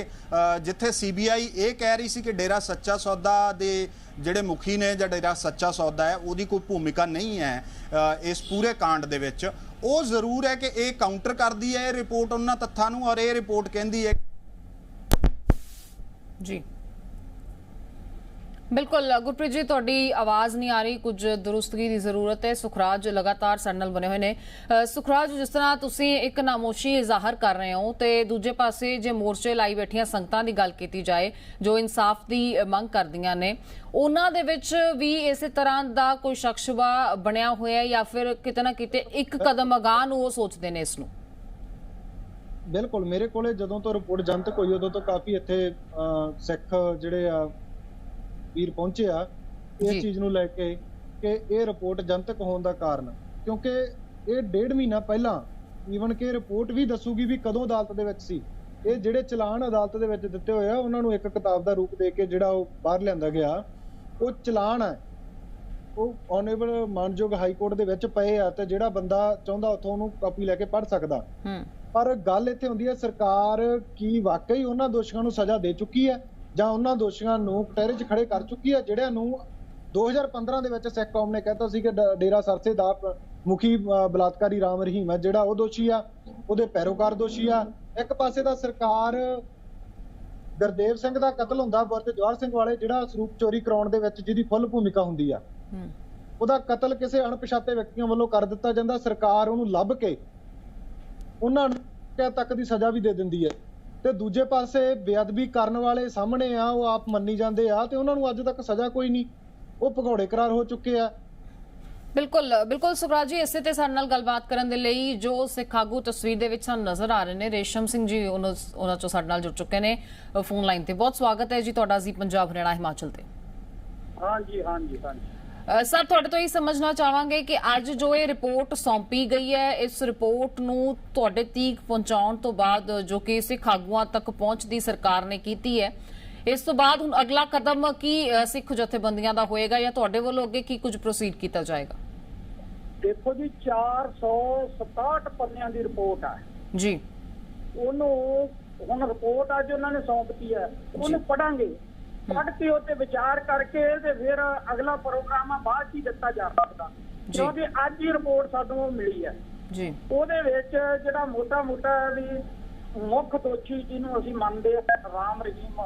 ਜਿੱਥੇ CBI ਇਹ ਕਹਿ ਰਹੀ ਸੀ ਕਿ ਡੇਰਾ ਸੱਚਾ ਸੌਦਾ ਦੇ ਜਿਹੜੇ ਮੁਖੀ ਨੇ ਜਾਂ ਡੇਰਾ ਸੱਚਾ ਸੌਦਾ ਹੈ ਉਹਦੀ ਕੋਈ ਭੂਮਿਕਾ ਨਹੀਂ ਹੈ ਇਸ ਪੂਰੇ ਕਾਂਡ ਦੇ ਵਿੱਚ, ਉਹ ਜ਼ਰੂਰ ਹੈ ਕਿ ਇਹ ਕਾਊਂਟਰ ਕਰਦੀ ਹੈ ਇਹ ਰਿਪੋਰਟ ਉਹਨਾਂ ਤੱਥਾਂ ਨੂੰ। ਔਰ ਇਹ ਰਿਪੋਰਟ ਕਹਿੰਦੀ ਹੈ ਜੀ ਬਿਲਕੁਲ ਗੁਰਪ੍ਰੀਤ ਜੀ, ਤੁਹਾਡੀ ਆਵਾਜ਼ ਨਹੀਂ ਆ ਰਹੀ, ਕੁਝ ਦੁਰੁਸਤਗੀ ਦੀ ਜ਼ਰੂਰਤ ਹੈ। ਸੁਖਰਾਜ ਲਗਾਤਾਰ ਸਾਡੇ ਨਾਲ ਬਣੇ ਹੋਏ ਨੇ। ਸੁਖਰਾਜ, ਜਿਸ ਤਰ੍ਹਾਂ ਤੁਸੀਂ ਇੱਕ ਨਾਮੋਸ਼ੀ ਜ਼ਾਹਰ ਕਰ ਰਹੇ ਹੋ ਤੇ ਦੂਜੇ ਪਾਸੇ ਜੇ ਮੋਰਚੇ ਲਾਈ ਬੈਠੀਆਂ ਸੰਗਤਾਂ ਦੀ ਗੱਲ ਕੀਤੀ ਜਾਏ ਜੋ ਇਨਸਾਫ ਦੀ ਮੰਗ ਕਰਦੀਆਂ ਨੇ, ਉਹਨਾਂ ਦੇ ਵਿੱਚ ਵੀ ਇਸੇ ਤਰ੍ਹਾਂ ਦਾ ਕੋਈ ਸ਼ਖਸਵਾ ਬਣਿਆ ਹੋਇਆ ਜਾਂ ਫਿਰ ਕਿਤੇ ਨਾ ਕਿਤੇ ਇੱਕ ਕਦਮ ਅਗਾਂਹ ਨੂੰ ਉਹ ਸੋਚਦੇ ਨੇ ਇਸ ਨੂੰ? ਬਿਲਕੁਲ, ਮੇਰੇ ਕੋਲੇ ਜਦੋਂ ਤੋਂ ਰਿਪੋਰਟ ਜਨਤਕ ਹੋਈ ਉਦੋਂ ਤੋਂ ਕਾਫੀ ਇੱਥੇ ਸਿੱਖ ਜਿਹੜੇ ਆ ਵੀਰ ਪਹੁੰਚੇ ਆ ਇਸ ਚੀਜ਼ ਨੂੰ ਲੈ ਕੇ ਕਿ ਇਹ ਰਿਪੋਰਟ ਜਨਤਕ ਹੋਣ ਦਾ ਕਾਰਨ, ਕਿਉਂਕਿ ਇਹ 1.5 ਮਹੀਨਾ ਪਹਿਲਾਂ ਈਵਨ ਕਿ ਰਿਪੋਰਟ ਵੀ ਦੱਸੂਗੀ ਵੀ ਕਦੋਂ ਅਦਾਲਤ ਦੇ ਵਿੱਚ ਸੀ। ਇਹ ਜਿਹੜੇ ਚਲਾਨ ਅਦਾਲਤ ਦੇ ਵਿੱਚ ਦਿੱਤੇ ਹੋਏ ਆ ਉਹਨਾਂ ਨੂੰ ਇੱਕ ਕਿਤਾਬ ਦਾ ਰੂਪ ਦੇ ਕੇ ਜਿਹੜਾ ਉਹ ਬਾਹਰ ਲਿਆਂਦਾ ਗਿਆ, ਉਹ ਚਲਾਨ ਹੈ, ਉਹ ਆਨਰੇਬਲ ਮਾਨਯੋਗ ਹਾਈ ਕੋਰਟ ਦੇ ਵਿੱਚ ਪਏ ਆ ਤੇ ਜਿਹੜਾ ਬੰਦਾ ਚਾਹੁੰਦਾ ਉੱਥੋਂ ਉਹਨੂੰ ਕਾਪੀ ਲੈ ਕੇ ਪੜ੍ਹ ਸਕਦਾ। ਪਰ ਗੱਲ ਇੱਥੇ ਹੁੰਦੀ ਹੈ, ਸਰਕਾਰ ਕੀ ਵਾਕਈ ਉਹਨਾਂ ਦੋਸ਼ੀਆਂ ਨੂੰ ਸਜ਼ਾ ਦੇ ਚੁੱਕੀ ਹੈ ਜਾਂ ਉਹਨਾਂ ਦੋਸ਼ੀਆਂ ਨੂੰ ਕਟਹਿਰੇ 'ਚ ਖੜੇ ਕਰ ਚੁੱਕੀ ਹੈ ਜਿਹੜਿਆਂ ਨੂੰ 2015 ਦੇ ਵਿੱਚ ਸਿੱਖ ਕੌਮ ਨੇ ਕਹਿਤਾ ਸੀ ਕਿ ਡੇਰਾ ਸਰਸੇ ਦਾ ਮੁਖੀ ਬਲਾਤਕਾਰੀ ਰਾਮ ਰਹੀਮ ਹੈ ਜਿਹੜਾ ਉਹ ਦੋਸ਼ੀ ਆ, ਉਹਦੇ ਪੈਰੋਕਾਰ ਦੋਸ਼ੀ ਆ। ਇੱਕ ਪਾਸੇ ਦਾ ਸਰਕਾਰ ਗੁਰਦੇਵ ਸਿੰਘ ਦਾ ਕਤਲ ਹੁੰਦਾ ਬੁਰਜ ਜਵਾਹਰ ਸਿੰਘ ਵਾਲੇ, ਜਿਹੜਾ ਸਰੂਪ ਚੋਰੀ ਕਰਾਉਣ ਦੇ ਵਿੱਚ ਜਿਹਦੀ ਫੁੱਲ ਭੂਮਿਕਾ ਹੁੰਦੀ ਆ, ਉਹਦਾ ਕਤਲ ਕਿਸੇ ਅਣਪਛਾਤੇ ਵਿਅਕਤੀਆਂ ਵੱਲੋਂ ਕਰ ਦਿੱਤਾ ਜਾਂਦਾ। ਸਰਕਾਰ ਉਹਨੂੰ ਲੱਭ ਕੇ ਉਹਨਾਂ ਨੂੰ ਕਿਹ ਤੱਕ ਦੀ ਸਜ਼ਾ ਵੀ ਦੇ ਦਿੰਦੀ ਹੈ ਤੇ ਦੂਜੇ ਪਾਸੇ ਬੇਅਦਬੀ ਕਰਨ ਵਾਲੇ ਸਾਹਮਣੇ ਆ, ਉਹ ਆਪ ਮੰਨੀ ਜਾਂਦੇ ਆ ਤੇ ਉਹਨਾਂ ਨੂੰ ਅੱਜ ਤੱਕ ਸਜ਼ਾ ਕੋਈ ਨਹੀਂ, ਉਹ ਭਗੌੜੇ ਕਰਾਰ ਹੋ ਚੁੱਕੇ ਆ। ਬਿਲਕੁਲ ਸੁਖਰਾਜ ਜੀ, ਇਸੇ ਤੇ ਸਾਡੇ ਨਾਲ ਗੱਲਬਾਤ ਕਰਨ ਦੇ ਲਈ ਜੋ ਸਿੱਖ ਆਗੂ ਤਸਵੀਰ ਦੇ ਵਿੱਚ ਸਾਨੂੰ ਨਜ਼ਰ ਆ ਰਹੇ ਨੇ, ਰੇਸ਼ਮ ਸਿੰਘ ਜੀ ਉਹਨਾਂ ਚੋਂ ਸਾਡੇ ਨਾਲ ਜੁੜ ਚੁੱਕੇ ਨੇ ਫੋਨ ਲਾਈਨ ਤੇ। ਬਹੁਤ ਸਵਾਗਤ ਹੈ ਜੀ ਤੁਹਾਡਾ ਜੀ ਪੰਜਾਬ ਹਰਿਆਣਾ ਹਿਮਾਚਲ ਤੇ। ਹਾਂਜੀ ਸਰ, ਤੁਹਾਡੇ ਤੋਂ ਇਹ ਸਮਝਣਾ ਚਾਹਾਂਗੇ ਕਿ ਅੱਜ ਜੋ ਇਹ ਰਿਪੋਰਟ ਸੌਂਪੀ ਗਈ ਹੈ, ਇਸ ਰਿਪੋਰਟ ਨੂੰ ਤੁਹਾਡੇ ਤੀਕ ਪਹੁੰਚਾਉਣ ਤੋਂ ਬਾਅਦ ਜੋ ਕਿ ਸਿੱਖ ਆਗੂਆਂ ਤੱਕ ਪਹੁੰਚ ਦੀ ਸਰਕਾਰ ਨੇ ਕੀਤੀ ਹੈ, ਇਸ ਤੋਂ ਬਾਅਦ ਹੁਣ ਅਗਲਾ ਕਦਮ ਕੀ ਸਿੱਖ ਜਥੇਬੰਦੀਆਂ ਦਾ ਹੋਏਗਾ ਜਾਂ ਤੁਹਾਡੇ ਵੱਲੋਂ ਅੱਗੇ ਕੀ ਕੁਝ ਪ੍ਰੋਸੀਡ ਕੀਤਾ ਜਾਏਗਾ? ਦੇਖੋ ਜੀ, 467 ਪੰਨਿਆਂ ਦੀ ਰਿਪੋਰਟ ਆ ਜੀ। ਉਹਨੂੰ ਹੁਣ ਰਿਪੋਰਟ ਅੱਜ ਉਹਨਾਂ ਨੇ ਸੌਂਪਤੀ ਹੈ, ਉਹਨੂੰ ਪੜਾਂਗੇ, ਪੜ੍ਹ ਕੇ ਉੱਤੇ ਵਿਚਾਰ ਕਰਕੇ ਤੇ ਫਿਰ ਅਗਲਾ ਪ੍ਰੋਗਰਾਮ ਆ ਬਾਅਦ ਹੀ ਦਿੱਤਾ ਜਾ ਸਕਦਾ, ਕਿਉਂਕਿ ਅੱਜ ਹੀ ਰਿਪੋਰਟ ਸਾਨੂੰ ਮਿਲੀ ਹੈ ਜੀ। ਉਹਦੇ ਵਿੱਚ ਜਿਹੜਾ ਮੋਟਾ ਵੀ ਮੁੱਖ ਦੋਸ਼ੀ ਜਿਹਨੂੰ ਅਸੀਂ ਮੰਨਦੇ ਆ ਰਾਮ ਰਹੀਮ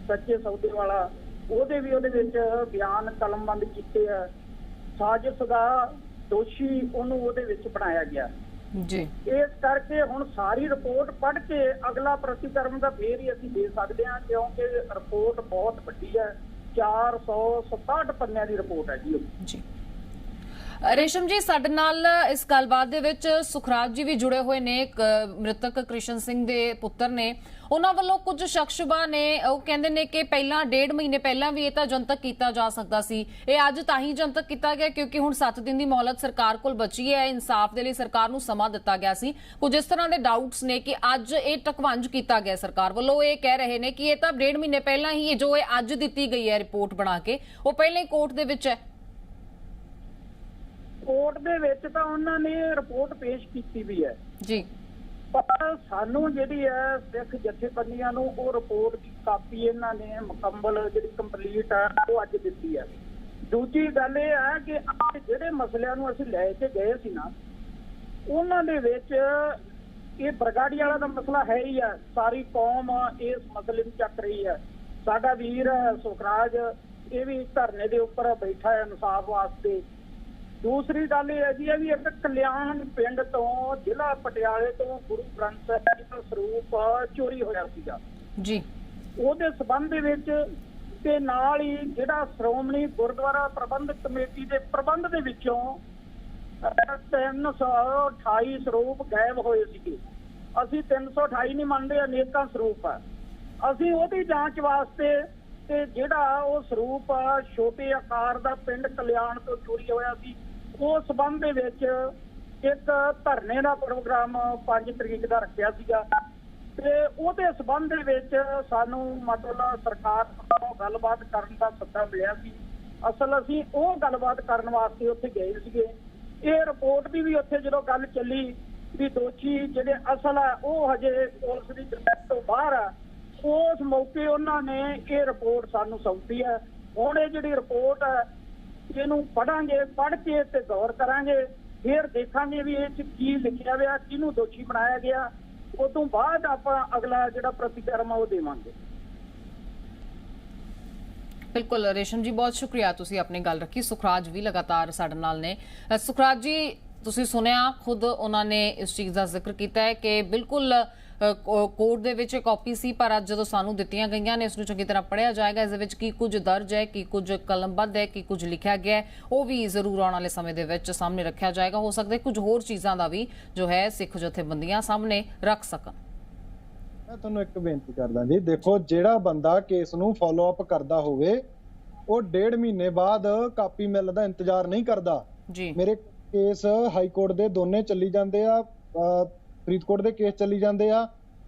ਸੱਚੇ ਸੌਦੇ ਵਾਲਾ, ਉਹਦੇ ਵਿੱਚ ਬਿਆਨ ਕਲਮਬੰਦ ਕੀਤੇ ਆ। ਸਾਜ਼ਿਸ਼ ਦਾ ਦੋਸ਼ੀ ਉਹਨੂੰ ਉਹਦੇ ਵਿੱਚ ਬਣਾਇਆ ਗਿਆ ਜੀ। ਇਸ ਕਰਕੇ ਹੁਣ ਸਾਰੀ ਰਿਪੋਰਟ ਪੜ੍ਹ ਕੇ ਅਗਲਾ ਪ੍ਰਤੀਕਰਮ ਦਾ ਫੇਰ ਹੀ ਅਸੀਂ ਦੇ ਸਕਦੇ ਹਾਂ, ਕਿਉਂਕਿ ਰਿਪੋਰਟ ਬਹੁਤ ਵੱਡੀ ਹੈ। 467 ਪੰਨਿਆਂ ਦੀ ਰਿਪੋਰਟ ਹੈ ਜੀ। ਰੇਸ਼ਮ ਜੀ, ਸਾਡੇ ਨਾਲ ਇਸ ਗੱਲਬਾਤ ਦੇ ਵਿੱਚ ਸੁਖਰਾਜ ਜੀ ਵੀ ਜੁੜੇ ਹੋਏ ਨੇ, ਮ੍ਰਿਤਕ ਕ੍ਰਿਸ਼ਨ ਸਿੰਘ ਦੇ ਪੁੱਤਰ ਨੇ। ਉਹਨਾਂ ਵੱਲੋਂ ਕੁਝ ਸ਼ਖਸਬਾ ਨੇ ਉਹ ਕਹਿੰਦੇ ਨੇ ਕਿ ਪਹਿਲਾਂ 1.5 ਮਹੀਨੇ ਪਹਿਲਾਂ ਵੀ ਇਹ ਤਾਂ ਜਨਤਕ ਕੀਤਾ ਜਾ ਸਕਦਾ ਸੀ, ਇਹ ਅੱਜ ਤਾਂ ਹੀ ਜਨਤਕ ਕੀਤਾ ਗਿਆ ਕਿਉਂਕਿ ਹੁਣ 7 ਦਿਨ ਦੀ ਮੌਲਤ ਸਰਕਾਰ ਕੋਲ ਬਚੀ ਹੈ, ਇਨਸਾਫ ਦੇ ਲਈ ਸਰਕਾਰ ਨੂੰ ਸਮਾਂ ਦਿੱਤਾ ਗਿਆ ਸੀ। ਕੁਝ ਇਸ ਤਰ੍ਹਾਂ ਦੇ ਡਾਊਟਸ ਨੇ ਕਿ ਅੱਜ ਇਹ ਟਕਵੰਜ ਕੀਤਾ ਗਿਆ ਸਰਕਾਰ ਵੱਲੋਂ। ਇਹ ਕਹਿ ਰਹੇ ਨੇ ਕਿ ਇਹ ਤਾਂ 1.5 ਮਹੀਨੇ ਪਹਿਲਾਂ ਹੀ ਜੋ ਇਹ ਅੱਜ ਦਿੱਤੀ ਗਈ ਹੈ ਰਿਪੋਰਟ ਬਣਾ ਕੇ, ਉਹ ਪਹਿਲਾਂ ਹੀ ਕੋਰਟ ਦੇ ਵਿੱਚ ਹੈ। ਕੋਰਟ ਦੇ ਵਿੱਚ ਤਾਂ ਉਹਨਾਂ ਨੇ ਰਿਪੋਰਟ ਪੇਸ਼ ਕੀਤੀ ਵੀ ਹੈ ਜੀ, ਪਰ ਸਾਨੂੰ ਜਿਹੜੀ ਹੈ ਸਿੱਖ ਜਥੇਬੰਦੀਆਂ ਨੂੰ ਉਹ ਰਿਪੋਰਟ ਦੀ ਕਾਪੀ ਇਹਨਾਂ ਨੇ ਮੁਕੰਮਲ ਜਿਹੜੀ ਕੰਪਲੀਟ ਹੈ ਉਹ ਅੱਜ ਦਿੱਤੀ ਹੈ। ਦੂਜੀ ਗੱਲ ਇਹ ਹੈ ਕਿ ਜਿਹੜੇ ਮਸਲਿਆਂ ਨੂੰ ਅਸੀਂ ਲੈ ਕੇ ਗਏ ਸੀ ਨਾ, ਉਹਨਾਂ ਦੇ ਵਿੱਚ ਇਹ ਬਰਗਾੜੀ ਵਾਲਾ ਦਾ ਮਸਲਾ ਹੈ ਹੀ ਹੈ, ਸਾਰੀ ਕੌਮ ਇਸ ਮਸਲੇ ਨੂੰ ਚੱਕ ਰਹੀ ਹੈ। ਸਾਡਾ ਵੀਰ ਸੁਖਰਾਜ ਇਹ ਵੀ ਧਰਨੇ ਦੇ ਉੱਪਰ ਬੈਠਾ ਹੈ ਇਨਸਾਫ ਵਾਸਤੇ। ਦੂਸਰੀ ਗੱਲ ਇਹ ਹੈ ਜੀ ਵੀ ਇੱਕ ਕਲਿਆਣ ਪਿੰਡ ਤੋਂ ਜ਼ਿਲ੍ਹਾ ਪਟਿਆਲੇ ਤੋਂ ਗੁਰੂ ਗ੍ਰੰਥ ਸਾਹਿਬ ਦਾ ਸਰੂਪ ਚੋਰੀ ਹੋਇਆ ਸੀਗਾ ਜੀ। ਉਹਦੇ ਸਬੰਧ ਦੇ ਵਿੱਚ ਤੇ ਨਾਲ ਹੀ ਜਿਹੜਾ ਸ਼੍ਰੋਮਣੀ ਗੁਰਦੁਆਰਾ ਪ੍ਰਬੰਧਕ ਕਮੇਟੀ ਦੇ ਪ੍ਰਬੰਧ ਦੇ ਵਿੱਚੋਂ 328 ਸਰੂਪ ਗਾਇਬ ਹੋਏ ਸੀਗੇ। ਅਸੀਂ 328 ਨਹੀਂ ਮੰਨਦੇ, ਅਨੇਕਾਂ ਸਰੂਪ ਆ। ਅਸੀਂ ਉਹਦੀ ਜਾਂਚ ਵਾਸਤੇ ਤੇ ਜਿਹੜਾ ਉਹ ਸਰੂਪ ਛੋਟੇ ਆਕਾਰ ਦਾ ਪਿੰਡ ਕਲਿਆਣ ਤੋਂ ਚੋਰੀ ਹੋਇਆ ਸੀ, ਉਸ ਸੰਬੰਧ ਦੇ ਵਿੱਚ ਇੱਕ ਧਰਨੇ ਦਾ ਪ੍ਰੋਗਰਾਮ 5 ਤਰੀਕ ਦਾ ਰੱਖਿਆ ਸੀਗਾ ਤੇ ਉਹਦੇ ਸੰਬੰਧ ਦੇ ਵਿੱਚ ਸਾਨੂੰ ਮਤਲਬ ਸਰਕਾਰ ਨਾਲ ਗੱਲਬਾਤ ਕਰਨ ਦਾ ਸੱਦਾ ਮਿਲਿਆ ਸੀ। ਅਸਲ ਅਸੀਂ ਉਹ ਗੱਲਬਾਤ ਕਰਨ ਵਾਸਤੇ ਉੱਥੇ ਗਏ ਸੀਗੇ। ਇਹ ਰਿਪੋਰਟ ਦੀ ਵੀ ਉੱਥੇ ਜਦੋਂ ਗੱਲ ਚੱਲੀ ਵੀ ਦੋਸ਼ੀ ਜਿਹੜੇ ਅਸਲ ਆ ਉਹ ਹਜੇ ਪੁਲਿਸ ਦੀ ਗ੍ਰਿਫਤ ਤੋਂ ਬਾਹਰ ਆ, ਉਸ ਮੌਕੇ ਉਹਨਾਂ ਨੇ ਇਹ ਰਿਪੋਰਟ ਸਾਨੂੰ ਸੌਂਪੀ ਹੈ। ਹੁਣ ਇਹ ਜਿਹੜੀ ਰਿਪੋਰਟ ਹੈ ਇਹਨੂੰ ਪੜਾਂਗੇ, ਪੜ੍ਹ ਕੇ ਤੇ ਗੌਰ ਕਰਾਂਗੇ, ਫਿਰ ਦੇਖਾਂਗੇ ਵੀ ਇਹ 'ਚ ਕੀ ਲਿਖਿਆ ਹੋਇਆ, ਕਿਹਨੂੰ ਦੋਸ਼ੀ ਬਣਾਇਆ ਗਿਆ। ਉਸ ਤੋਂ ਬਾਅਦ ਆਪਾਂ ਅਗਲਾ ਜਿਹੜਾ ਪ੍ਰਤੀਕਰਮ ਉਹ ਦੇਵਾਂਗੇ। ਬਿਲਕੁਲ ਰੇਸ਼ਮ ਜੀ, ਬਹੁਤ ਸ਼ੁਕਰੀਆ, ਤੁਸੀਂ ਆਪਣੀ ਗੱਲ ਰੱਖੀ। ਸੁਖਰਾਜ ਵੀ ਲਗਾਤਾਰ ਸਾਡੇ ਨਾਲ ਨੇ। ਸੁਖਰਾਜ ਜੀ, ਤੁਸੀਂ ਸੁਣਿਆ, ਖੁਦ ਉਹਨਾਂ ਨੇ ਇਸ ਚੀਜ਼ ਦਾ ਜ਼ਿਕਰ ਕੀਤਾ ਹੈ ਕਿ ਬਿਲਕੁਲ ਕੋਰਟ ਦੇ ਵਿੱਚ ਕਾਪੀ ਸੀ, ਪਰ ਅੱਜ ਜਦੋਂ ਸਾਨੂੰ ਦਿੱਤੀਆਂ ਗਈਆਂ ਨੇ ਇਸ ਨੂੰ ਚੰਗੀ ਤਰ੍ਹਾਂ ਪੜ੍ਹਿਆ ਜਾਏਗਾ। ਇਸ ਦੇ ਵਿੱਚ ਕੀ ਕੁਝ ਦਰਜ ਹੈ, ਕੀ ਕੁਝ ਕਲਮਬੱਧ ਹੈ, ਕੀ ਕੁਝ ਲਿਖਿਆ ਗਿਆ ਹੈ, ਉਹ ਵੀ ਜ਼ਰੂਰ ਆਉਣ ਵਾਲੇ ਸਮੇਂ ਦੇ ਵਿੱਚ ਸਾਹਮਣੇ ਰੱਖਿਆ ਜਾਏਗਾ। ਹੋ ਸਕਦਾ ਹੈ ਕੁਝ ਹੋਰ ਚੀਜ਼ਾਂ ਦਾ ਵੀ ਜੋ ਹੈ ਸਿੱਖ ਜਥੇਬੰਦੀਆਂ ਸਾਹਮਣੇ ਰੱਖ ਸਕਣ। ਮੈਂ ਤੁਹਾਨੂੰ ਇੱਕ ਬੇਨਤੀ ਕਰਦਾ ਜੀ, ਦੇਖੋ ਜਿਹੜਾ ਬੰਦਾ ਕੇਸ ਨੂੰ ਫਾਲੋ ਅਪ ਕਰਦਾ ਹੋਵੇ ਉਹ 1.5 ਮਹੀਨੇ ਬਾਅਦ ਕਾਪੀ ਮਿਲਣ ਦਾ ਇੰਤਜ਼ਾਰ ਨਹੀਂ ਕਰਦਾ ਜੀ। ਮੇਰੇ ਕੇਸ ਹਾਈ ਕੋਰਟ ਦੇ ਦੋਨੇ ਚੱਲੀ ਜਾਂਦੇ ਆ, ਫਰੀਦਕੋਟ ਦੇ ਕੇਸ ਚੱਲੀ ਜਾਂਦੇ ਆ।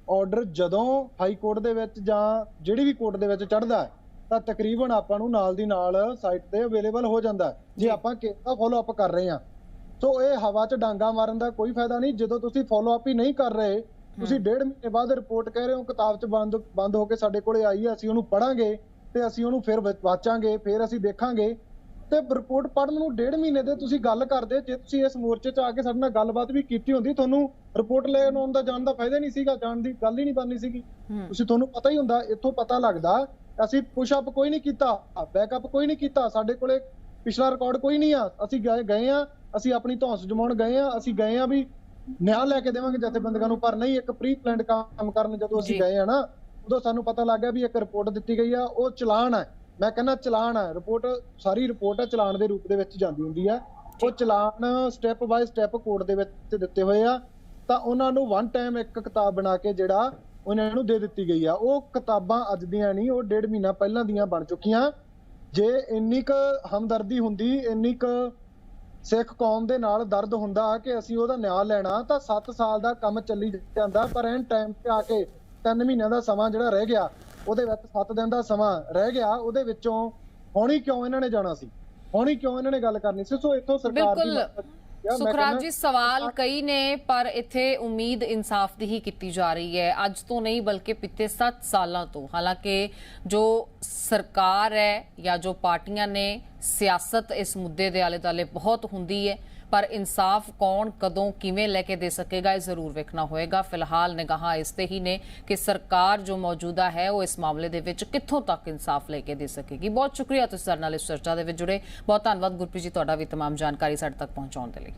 ਆਰਡਰ ਜਦੋਂ ਹਾਈ ਕੋਰਟ ਦੇ ਵਿੱਚ ਜਾਂ ਜਿਹੜੀ ਵੀ ਕੋਰਟ ਦੇ ਵਿੱਚ ਚੜ੍ਹਦਾ ਤਾਂ ਤਕਰੀਬਨ ਆਪਾਂ ਨੂੰ ਨਾਲ ਦੀ ਨਾਲ ਸਾਈਟ ਤੇ ਅਵੇਲੇਬਲ ਹੋ ਜਾਂਦਾ ਜੇ ਆਪਾਂ ਕੇਸ ਦਾ ਫਾਲੋ ਅਪ ਕਰ ਰਹੇ ਹਾਂ। ਸੋ ਇਹ ਹਵਾ 'ਚ ਡਾਂਗਾ ਮਾਰਨ ਦਾ ਕੋਈ ਫਾਇਦਾ ਨਹੀਂ। ਜਦੋਂ ਤੁਸੀਂ ਫਾਲੋ ਅਪ ਹੀ ਨਹੀਂ ਕਰ ਰਹੇ, ਤੁਸੀਂ 1.5 ਮਹੀਨੇ ਬਾਅਦ ਰਿਪੋਰਟ ਕਹਿ ਰਹੇ ਹੋ ਕਿਤਾਬ 'ਚ ਬੰਦ ਹੋ ਕੇ ਸਾਡੇ ਕੋਲੇ ਆਈ ਹੈ, ਅਸੀਂ ਉਹਨੂੰ ਪੜਾਂਗੇ ਤੇ ਅਸੀਂ ਉਹਨੂੰ ਫਿਰ ਵਾਚਾਂਗੇ, ਫਿਰ ਅਸੀਂ ਦੇਖਾਂਗੇ। ਤੇ ਰਿਪੋਰਟ ਪੜ੍ਹਨ ਨੂੰ 1.5 ਮਹੀਨੇ ਦੇ ਤੁਸੀਂ ਗੱਲ ਕਰਦੇ। ਜੇ ਤੁਸੀਂ ਇਸ ਮੋਰਚੇ 'ਚ ਆ ਕੇ ਸਾਡੇ ਨਾਲ ਗੱਲਬਾਤ ਵੀ ਕੀਤੀ ਹੁੰਦੀ, ਤੁਹਾਨੂੰ ਰਿਪੋਰਟ ਲੈਣ ਆਉਣ ਦਾ ਜਾਣ ਦਾ ਫਾਇਦਾ ਨਹੀਂ ਸੀਗਾ, ਜਾਣ ਦੀ ਗੱਲ ਹੀ ਨਹੀਂ ਬਣਨੀ ਸੀਗੀ। ਤੁਹਾਨੂੰ ਪਤਾ ਹੀ ਹੁੰਦਾ, ਇੱਥੋਂ ਪਤਾ ਲੱਗਦਾ ਅਸੀਂ ਪੁਸ਼ ਅਪ ਕੋਈ ਨਹੀਂ ਕੀਤਾ, ਬੈਕਅਪ ਕੋਈ ਨਹੀਂ ਕੀਤਾ, ਸਾਡੇ ਕੋਲੇ ਪਿਛਲਾ ਰਿਕਾਰਡ ਕੋਈ ਨਹੀਂ ਆ। ਅਸੀਂ ਗਏ ਆ, ਅਸੀਂ ਆਪਣੀ ਧੌਂਸ ਜਮਾਉਣ ਗਏ ਆ, ਅਸੀਂ ਗਏ ਆ ਵੀ ਨਿਆਂ ਲੈ ਕੇ ਦੇਵਾਂਗੇ ਜਥੇਬੰਦੀਆਂ ਨੂੰ, ਪਰ ਨਹੀਂ ਇੱਕ ਪ੍ਰੀ ਪਲਾਨਡ ਕੰਮ ਕਰਨ ਜਦੋਂ ਅਸੀਂ ਗਏ ਆ ਨਾ, ਉਦੋਂ ਸਾਨੂੰ ਪਤਾ ਲੱਗ ਗਿਆ ਵੀ ਇੱਕ ਰਿਪੋਰਟ ਦਿੱਤੀ ਗਈ ਆ, ਉਹ ਚਲਾਨ ਹੈ। ਮੈਂ ਕਹਿੰਦਾ ਚਲਾਨ ਹੈ, ਰਿਪੋਰਟ ਸਾਰੀ ਰਿਪੋਰਟ ਹੈ ਚਲਾਨ ਦੇ ਰੂਪ ਦੇ ਵਿੱਚ ਜਾਂਦੀ ਹੁੰਦੀ ਆ। ਉਹ ਚਲਾਨ ਸਟੈਪ ਬਾਏ ਸਟੈਪ ਕੋਰਟ ਦੇ ਵਿੱਚ ਦਿੱਤੇ ਹੋਏ ਆ, ਤਾਂ ਉਹਨਾਂ ਨੂੰ ਵਨ ਟਾਈਮ ਇੱਕ ਕਿਤਾਬ ਬਣਾ ਕੇ ਜਿਹੜਾ ਉਹਨਾਂ ਨੂੰ ਦੇ ਦਿੱਤੀ ਗਈ ਆ। ਉਹ ਕਿਤਾਬਾਂ ਅੱਜ ਦੀਆਂ ਨਹੀਂ, ਉਹ 1.5 ਮਹੀਨਾ ਪਹਿਲਾਂ ਦੀਆਂ ਬਣ ਚੁੱਕੀਆਂ। ਜੇ ਇੰਨੀ ਕੁ ਹਮਦਰਦੀ ਹੁੰਦੀ, ਇੰਨੀ ਕੁ ਸਿੱਖ ਕੌਮ ਦੇ ਨਾਲ ਦਰਦ ਹੁੰਦਾ ਕਿ ਅਸੀਂ ਉਹਦਾ ਨਿਆਂ ਲੈਣਾ, ਤਾਂ 7 ਸਾਲ ਦਾ ਕੰਮ ਚੱਲੀ ਜਾਂਦਾ। ਪਰ ਐਨ ਟਾਈਮ ਤੇ ਆ ਕੇ 3 ਮਹੀਨਿਆਂ ਦਾ ਸਮਾਂ ਜਿਹੜਾ ਰਹਿ ਗਿਆ, ਉਹਦੇ ਵਿੱਚ 7 ਦਿਨ ਦਾ ਸਮਾਂ ਰਹਿ ਗਿਆ, ਉਹਦੇ ਵਿੱਚੋਂ ਹੁਣੀ ਕਿਉਂ ਇਹਨਾਂ ਨੇ ਜਾਣਾ ਸੀ, ਹੁਣੀ ਕਿਉਂ ਇਹਨਾਂ ਨੇ ਗੱਲ ਕਰਨੀ ਸੀ। ਸੋ ਇੱਥੋਂ ਸਰਕਾਰ ਦੀ ਸੁਖਰਾਜ ਜੀ, ਸਵਾਲ ਕਈ ਨੇ, ਪਰ ਇੱਥੇ ਉਮੀਦ ਇਨਸਾਫ ਦੀ ਹੀ ਕੀਤੀ ਜਾ ਰਹੀ ਹੈ, ਅੱਜ ਤੋਂ ਨਹੀਂ ਬਲਕਿ ਪਿਛਲੇ 7 ਸਾਲਾਂ ਤੋਂ। ਹਾਲਾਂਕਿ ਜੋ ਸਰਕਾਰ ਹੈ ਜਾਂ ਜੋ ਪਾਰਟੀਆਂ ਨੇ, ਸਿਆਸਤ ਇਸ ਮੁੱਦੇ ਦੇ ਆਲੇ-ਦੁਆਲੇ ਬਹੁਤ ਹੁੰਦੀ ਹੈ, ਪਰ ਇਨਸਾਫ ਕੌਣ ਕਦੋਂ ਕਿਵੇਂ ਲੈ ਕੇ ਦੇ ਸਕੇਗਾ ਇਹ ਜ਼ਰੂਰ ਵੇਖਣਾ ਹੋਏਗਾ। ਫਿਲਹਾਲ ਨਿਗਾਹਾਂ ਇਸ ਤੇ ਹੀ ਨੇ ਕਿ ਸਰਕਾਰ ਜੋ ਮੌਜੂਦਾ ਹੈ ਉਹ ਇਸ ਮਾਮਲੇ ਦੇ ਵਿੱਚ ਕਿੱਥੋਂ ਤੱਕ ਇਨਸਾਫ ਲੈ ਕੇ ਦੇ ਸਕੇਗੀ। ਬਹੁਤ ਸ਼ੁਕਰੀਆ ਤੁਸੀਂ ਸਾਡੇ ਨਾਲ ਇਸ ਚਰਚਾ ਦੇ ਵਿੱਚ ਜੁੜੇ। ਬਹੁਤ ਧੰਨਵਾਦ ਗੁਰਪ੍ਰੀਤ ਜੀ ਤੁਹਾਡਾ ਵੀ ਤਮਾਮ ਜਾਣਕਾਰੀ ਸਾਡੇ ਤੱਕ ਪਹੁੰਚਾਉਣ ਦੇ ਲਈ।